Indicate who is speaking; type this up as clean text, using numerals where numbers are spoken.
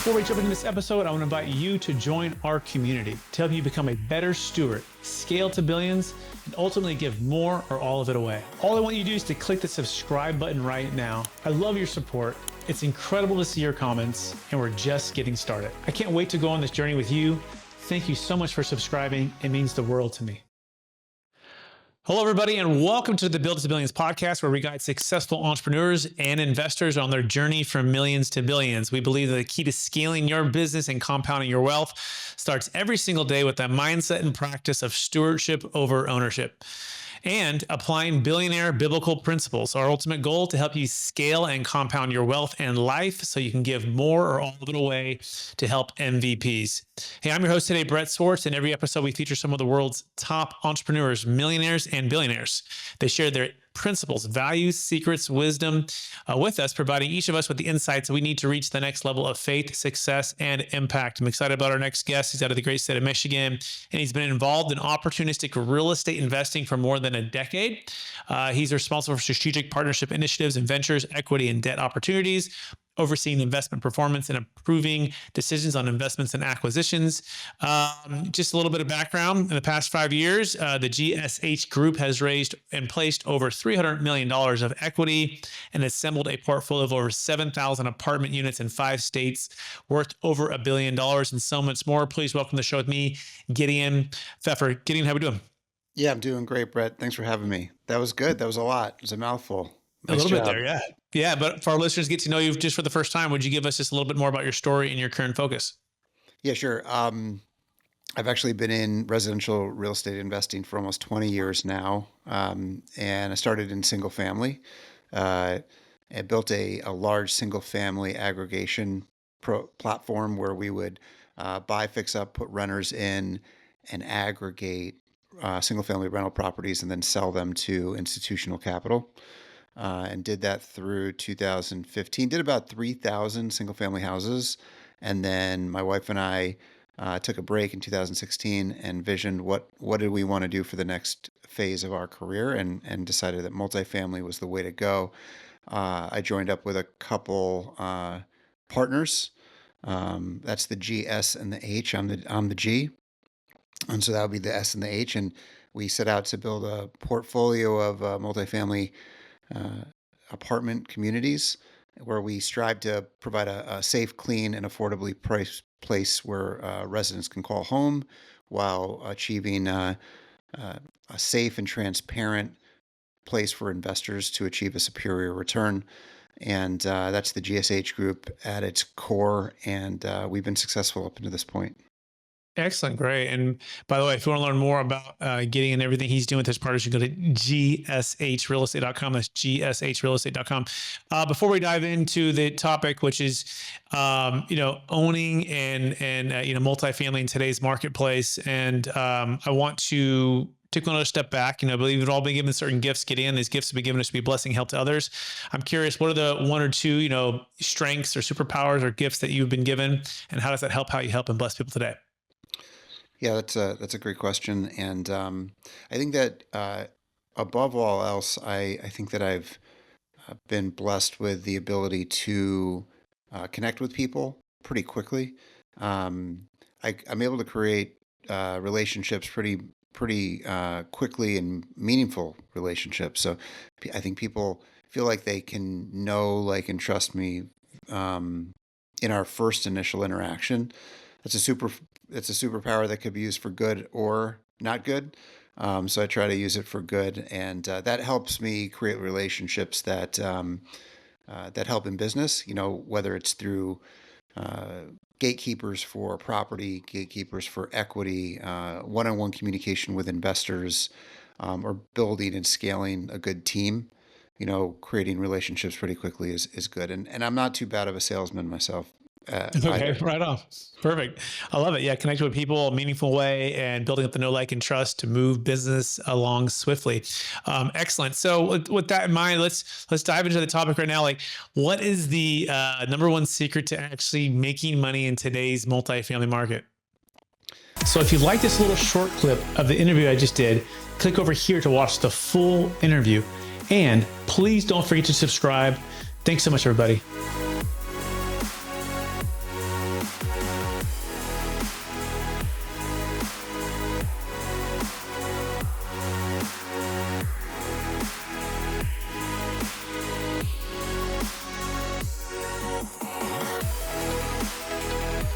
Speaker 1: Before we jump into this episode, I want to invite you to join our community to help you become a better steward, scale to billions, and ultimately give more or all of it away. All I want you to do is to click the subscribe button right now. I love your support. It's incredible to see your comments, and we're just getting started. I can't wait to go on this journey with you. Thank you so much for subscribing. It means the world to me. Hello, everybody, and welcome to the Build to Billions podcast, where we guide successful entrepreneurs and investors on their journey from millions to billions. We believe that the key to scaling your business and compounding your wealth starts every single day with that mindset and practice of stewardship over ownership and applying billionaire biblical principles. Our ultimate goal to help you scale and compound your wealth and life so you can give more or all of it away to help MVPs. Hey, I'm your host today, Brett Swartz, and every episode we feature some of the world's top entrepreneurs, millionaires, and billionaires. They share their principles, values, secrets, wisdom with us, providing each of us with the insights we need to reach the next level of faith, success, and impact. I'm excited about our next guest. He's out of the great state of Michigan, and he's been involved in opportunistic real estate investing for more than a decade. He's responsible for strategic partnership initiatives and ventures, equity, and debt opportunities, overseeing investment performance and approving decisions on investments and acquisitions. Just a little bit of background. In the past 5 years, the GSH Group has raised and placed over $300 million of equity and assembled a portfolio of over 7,000 apartment units in 5 states worth over $1 billion and so much more. Please welcome to the show with me, Gideon Pfeffer. Gideon, how are we doing?
Speaker 2: Yeah, I'm doing great, Brett. Thanks for having me. That was good. That was a lot. It was a mouthful.
Speaker 1: Nice bit there, yeah. Yeah, but for our listeners get to know you just for the first time, would you give us just a little bit more about your story and your current focus?
Speaker 2: Yeah, sure. I've actually been in residential real estate investing for almost 20 years now, and I started in single family. I built a large single family aggregation platform where we would buy, fix up, put renters in, and aggregate single family rental properties and then sell them to institutional capital. And did that through 2015, did about 3,000 single family houses. And then my wife and I took a break in 2016 and visioned what did we want to do for the next phase of our career, and decided that multifamily was the way to go. I joined up with a couple partners. That's the G, S, and the H. I'm the G. And so that would be the S and the H. And we set out to build a portfolio of multifamily apartment communities where we strive to provide a safe, clean, and affordably priced place where residents can call home while achieving a safe and transparent place for investors to achieve a superior return. And that's the GSH Group at its core. And we've been successful up until this point.
Speaker 1: Excellent. Great. And by the way, if you want to learn more about Gideon and everything he's doing with his partners, you can go to gshrealestate.com. That's gshrealestate.com. Before we dive into the topic, which is, owning and multifamily in today's marketplace. And I want to take another step back. I believe we've all been given certain gifts, Gideon. These gifts have been given us to be a blessing, help to others. I'm curious, what are the one or two, strengths or superpowers or gifts that you've been given, and how does that help how you help and bless people today?
Speaker 2: Yeah, that's a great question. And I think that above all else, I think that I've been blessed with the ability to connect with people pretty quickly. I'm able to create relationships pretty quickly, and meaningful relationships. So I think people feel like they can know, like, and trust me in our first initial interaction. It's a superpower that could be used for good or not good. So I try to use it for good, and that helps me create relationships that help in business. Whether it's through gatekeepers for property, gatekeepers for equity, one-on-one communication with investors, or building and scaling a good team. Creating relationships pretty quickly is good, and I'm not too bad of a salesman myself.
Speaker 1: Okay, right on. Perfect. I love it. Yeah, connecting with people in a meaningful way and building up the know, like, and trust to move business along swiftly. Excellent. So with that in mind, let's dive into the topic right now. Like, what is the number one secret to actually making money in today's multifamily market? So if you like this little short clip of the interview I just did, click over here to watch the full interview. And please don't forget to subscribe. Thanks so much, everybody.